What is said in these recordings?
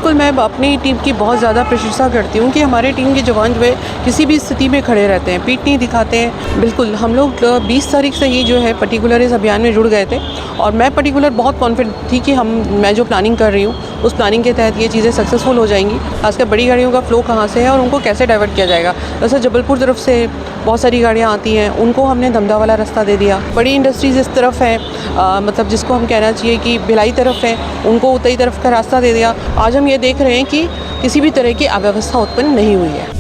बिल्कुल, मैं अपनी टीम की बहुत ज़्यादा प्रशंसा करती हूँ कि हमारे टीम के जवान जो है किसी भी स्थिति में खड़े रहते हैं, पीठ नहीं दिखाते हैं। बिल्कुल, हम लोग 20 तारीख से ही जो है पर्टिकुलर इस अभियान में जुड़ गए थे और मैं पर्टिकुलर बहुत कॉन्फिडेंट थी कि मैं जो प्लानिंग कर रही हूँ उस प्लानिंग के तहत ये चीज़ें सक्सेसफुल हो जाएंगी। खासकर बड़ी गाड़ियों का फ़्लो कहाँ से है और उनको कैसे डाइवर्ट किया जाएगा। जैसे जबलपुर तरफ से बहुत सारी गाड़ियाँ आती हैं, उनको हमने धमधा वाला रास्ता दे दिया। बड़ी इंडस्ट्रीज़ इस तरफ है, मतलब जिसको हम कहना चाहिए कि भिलाई तरफ है, उनको उतई तरफ का रास्ता दे दिया। आज हम ये देख रहे हैं कि किसी भी तरह की अव्यवस्था उत्पन्न नहीं हुई है।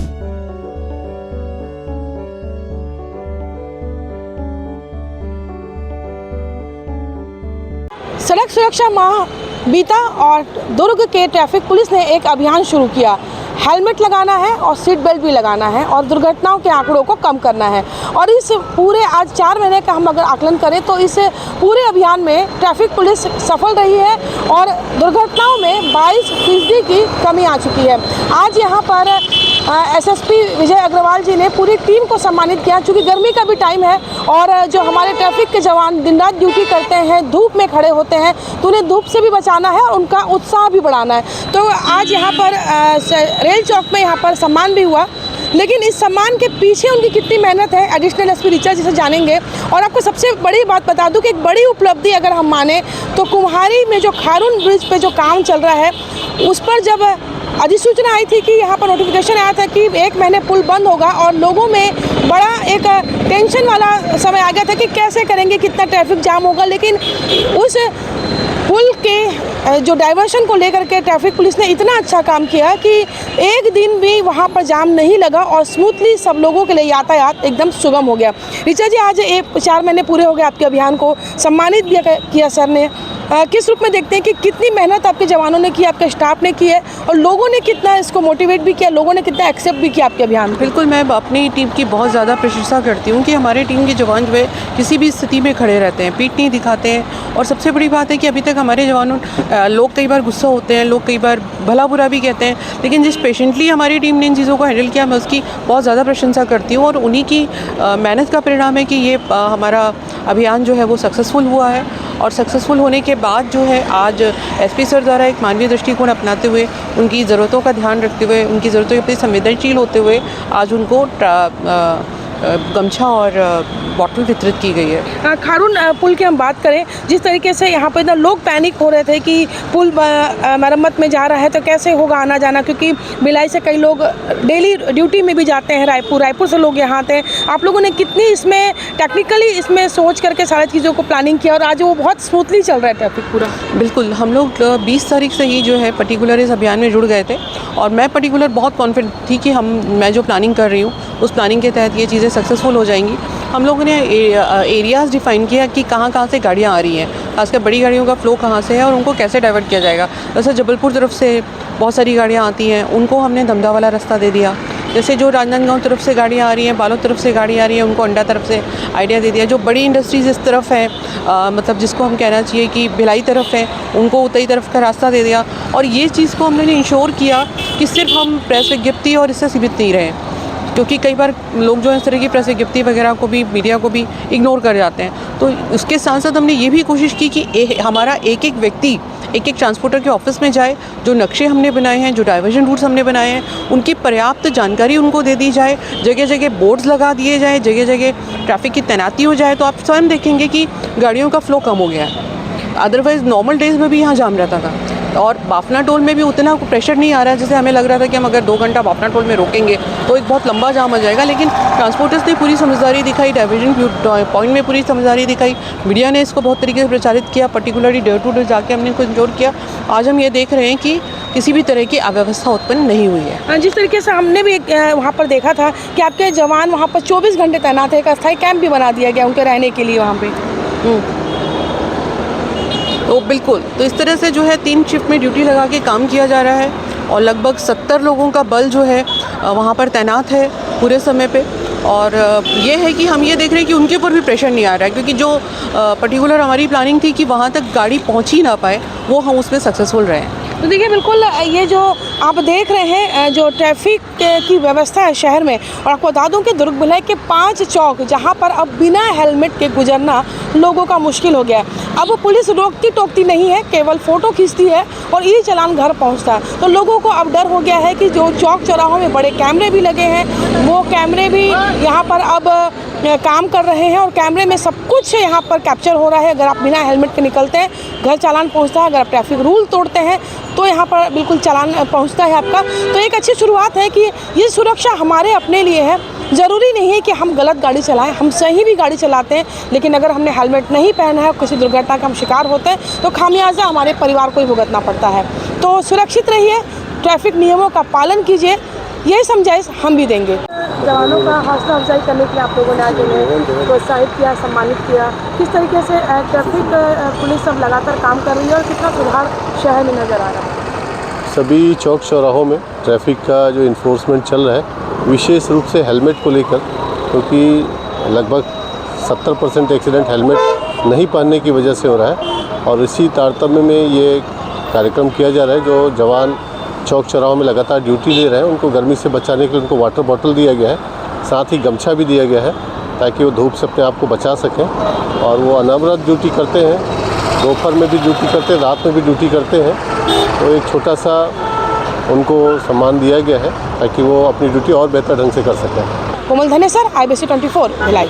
सड़क सुरक्षा माह बीता और दुर्ग के ट्रैफिक पुलिस ने एक अभियान शुरू किया। हेलमेट लगाना है और सीट बेल्ट भी लगाना है और दुर्घटनाओं के आंकड़ों को कम करना है। और इस पूरे आज 4 महीने का हम अगर आकलन करें तो इस पूरे अभियान में ट्रैफिक पुलिस सफल रही है और दुर्घटनाओं में 22% की कमी आ चुकी है। आज यहाँ पर एसएसपी विजय अग्रवाल जी ने पूरी टीम को सम्मानित किया। चूँकि गर्मी का भी टाइम है और जो हमारे ट्रैफिक के जवान दिन रात ड्यूटी करते हैं, धूप में खड़े होते हैं, तो उन्हें धूप से भी बचाना है और उनका उत्साह भी बढ़ाना है। तो आज यहाँ पर रेल चौक में यहाँ पर सम्मान भी हुआ, लेकिन इस सम्मान के पीछे उनकी कितनी मेहनत है एडिशनल एसपी ऋचा जी से जानेंगे। और आपको सबसे बड़ी बात बता दूं कि एक बड़ी उपलब्धि अगर हम माने तो कुम्हारी में जो खारून ब्रिज पे जो काम चल रहा है उस पर जब अधिसूचना आई थी कि यहाँ पर नोटिफिकेशन आया था कि 1 महीने पुल बंद होगा और लोगों में बड़ा एक टेंशन वाला समय आ गया था कि कैसे करेंगे, कितना ट्रैफिक जाम होगा। लेकिन उस पुल के जो डाइवर्शन को लेकर के ट्रैफिक पुलिस ने इतना अच्छा काम किया कि एक दिन भी वहाँ पर जाम नहीं लगा और स्मूथली सब लोगों के लिए यातायात एकदम सुगम हो गया। ऋचा जी, आज 4 महीने पूरे हो गए आपके अभियान को, सम्मानित भी किया सर ने। किस रूप में देखते हैं कि कितनी मेहनत आपके जवानों ने की, आपके स्टाफ ने की है और लोगों ने कितना इसको मोटिवेट भी किया, लोगों ने कितना एक्सेप्ट भी किया आपके अभियान? बिल्कुल, मैं अपनी टीम की बहुत ज़्यादा प्रशंसा करती हूँ कि हमारे टीम के जवान जो है किसी भी स्थिति में खड़े रहते हैं, पीठ नहीं दिखाते हैं। और सबसे बड़ी बात है कि अभी तक हमारे जवानों लोग कई बार गुस्सा होते हैं, लोग कई बार भला बुरा भी कहते हैं, लेकिन जिस पेशेंटली हमारी टीम ने इन चीज़ों को हैंडल किया, मैं उसकी बहुत ज़्यादा प्रशंसा करती हूँ। और उन्हीं की मेहनत का परिणाम है कि ये हमारा अभियान जो है वो सक्सेसफुल हुआ है। और सक्सेसफुल होने के बाद जो है आज एसपी सर द्वारा एक मानवीय दृष्टिकोण अपनाते हुए, उनकी ज़रूरतों का ध्यान रखते हुए, उनकी ज़रूरतों के प्रति संवेदनशील होते हुए आज उनको गमछा और बॉटल वितरित की गई है। खारून पुल की हम बात करें, जिस तरीके से यहाँ पर इतना लोग पैनिक हो रहे थे कि पुल मरम्मत में जा रहा है तो कैसे होगा आना जाना, क्योंकि भिलाई से कई लोग डेली ड्यूटी में भी जाते हैं रायपुर से लोग यहाँ आते हैं। आप लोगों ने कितनी इसमें टेक्निकली इसमें सोच करके सारी चीज़ों को प्लानिंग किया और आज वो बहुत स्मूथली चल रहा है ट्रैफिक पूरा? बिल्कुल, हम लोग 20 तारीख से ही जो है पर्टिकुलर इस अभियान में जुड़ गए थे और मैं पर्टिकुलर बहुत कॉन्फिडेंट थी कि मैं जो प्लानिंग कर रही हूँ उस प्लानिंग के तहत ये चीज़ें सक्सेसफुल हो जाएंगी। हम लोगों ने एरियाज़ डिफ़ाइन किया कि कहाँ से गाड़ियाँ आ रही हैं, खासकर बड़ी गाड़ियों का फ़्लो कहाँ से है और उनको कैसे डाइवर्ट किया जाएगा। जैसे जबलपुर तरफ से बहुत सारी गाड़ियाँ आती हैं, उनको हमने धमधा वाला रास्ता दे दिया। जैसे जो राजनांदगांव तरफ से गाड़ियाँ आ रही हैं, बालोद तरफ से गाड़ी आ रही है, उनको अंडा तरफ से आइडिया दे दिया। जो बड़ी इंडस्ट्रीज़ इस तरफ है, मतलब जिसको हम कहना चाहिए कि भिलाई तरफ है, उनको उतई तरफ का रास्ता दे दिया। और ये चीज़ को हमने इंश्योर किया कि सिर्फ हम प्रेस विज्ञप्ति और इससे सीमित नहीं रहें, क्योंकि कई बार लोग जो है इस तरह की प्रेस विज्ञप्ति वगैरह को भी, मीडिया को भी इग्नोर कर जाते हैं। तो उसके साथ साथ हमने ये भी कोशिश की कि हमारा एक व्यक्ति एक ट्रांसपोर्टर के ऑफिस में जाए, जो नक्शे हमने बनाए हैं, जो डाइवर्जन रूट्स हमने बनाए हैं, उनकी पर्याप्त जानकारी उनको दे दी जाए, जगह जगह बोर्ड्स लगा दिए जाए, जगह जगह ट्रैफिक की तैनाती हो जाए। तो आप स्वयं देखेंगे कि गाड़ियों का फ़्लो कम हो गया है। अदरवाइज़ नॉर्मल डेज़ में भी यहाँ जाम रहता था और बाफना टोल में भी उतना प्रेशर नहीं आ रहा है। जैसे हमें लग रहा था कि हम अगर 2 घंटा बाफना टोल में रोकेंगे तो एक बहुत लंबा जाम आ जाएगा, लेकिन ट्रांसपोर्टर्स ने पूरी समझदारी दिखाई, डाइवर्जन पॉइंट में पूरी समझदारी दिखाई, मीडिया ने इसको बहुत तरीके से प्रचारित किया, पर्टिकुलरली डोर टू डोर जाके हमने इनको इंश्योर किया। आज हम ये देख रहे हैं कि किसी भी तरह की अव्यवस्था उत्पन्न नहीं हुई है। जिस तरीके से हमने भी वहाँ पर देखा था कि आपके जवान वहाँ पर 24 घंटे तैनात है, एक अस्थायी कैंप भी बना दिया गया उनके रहने के लिए वहाँ पे। तो बिल्कुल, तो इस तरह से जो है 3 शिफ्ट में ड्यूटी लगा के काम किया जा रहा है और लगभग 70 लोगों का बल जो है वहाँ पर तैनात है पूरे समय पे। और ये है कि हम ये देख रहे हैं कि उनके ऊपर भी प्रेशर नहीं आ रहा है, क्योंकि जो पर्टिकुलर हमारी प्लानिंग थी कि वहाँ तक गाड़ी पहुँच ही ना पाए, वो हम उसमें सक्सेसफुल रहे हैं। तो देखिए बिल्कुल ये जो आप देख रहे हैं जो ट्रैफिक की व्यवस्था है शहर में, और आपको बता दूं कि दुर्ग भिलाई के 5 चौक जहां पर अब बिना हेलमेट के गुजरना लोगों का मुश्किल हो गया है। अब पुलिस रोकती टोकती नहीं है, केवल फ़ोटो खींचती है और ई चालान घर पहुंचता है। तो लोगों को अब डर हो गया है कि जो चौक चौराहों में बड़े कैमरे भी लगे हैं, वो कैमरे भी यहाँ पर अब काम कर रहे हैं और कैमरे में सब कुछ यहाँ पर कैप्चर हो रहा है। अगर आप बिना हेलमेट के निकलते हैं, घर चालान पहुँचता है। अगर आप ट्रैफिक रूल तोड़ते हैं तो यहाँ पर बिल्कुल चालान पहुँचता है आपका। तो एक अच्छी शुरुआत है कि ये सुरक्षा हमारे अपने लिए है। ज़रूरी नहीं है कि हम गलत गाड़ी चलाएं, हम सही भी गाड़ी चलाते हैं, लेकिन अगर हमने हेलमेट नहीं पहना है और किसी दुर्घटना का हम शिकार होते हैं तो खामियाजा हमारे परिवार को ही भुगतना पड़ता है। तो सुरक्षित रहिए, ट्रैफिक नियमों का पालन कीजिए, यही समझाइश हम भी देंगे। जवानों का हौसला अफजाई करने के लिए आप लोगों ने आज उन्हें प्रोत्साहित किया, सम्मानित किया। किस तरीके से ट्रैफिक पुलिस सब लगातार काम कर रही है और कितना सुधार शहर में नज़र आ रहा है? सभी चौक चौराहों में ट्रैफिक का जो इन्फोर्समेंट चल रहा है, विशेष रूप से हेलमेट को लेकर, क्योंकि लगभग 70% एक्सीडेंट हेलमेट नहीं पहनने की वजह से हो रहा है। और इसी तारतम्य में ये कार्यक्रम किया जा रहा है। जो जवान चौक चौराहों में लगातार ड्यूटी दे रहे हैं, उनको गर्मी से बचाने के लिए उनको वाटर बॉटल दिया गया है, साथ ही गमछा भी दिया गया है ताकि वो धूप से अपने आप को बचा सकें। और वो अनवरत ड्यूटी करते हैं, दोपहर में भी ड्यूटी करते हैं, रात में भी ड्यूटी करते हैं। तो एक छोटा सा उनको सम्मान दिया गया है ताकि वो अपनी ड्यूटी और बेहतर ढंग से कर सकें। कोमल धनेसर, IBC 24 भिलाई।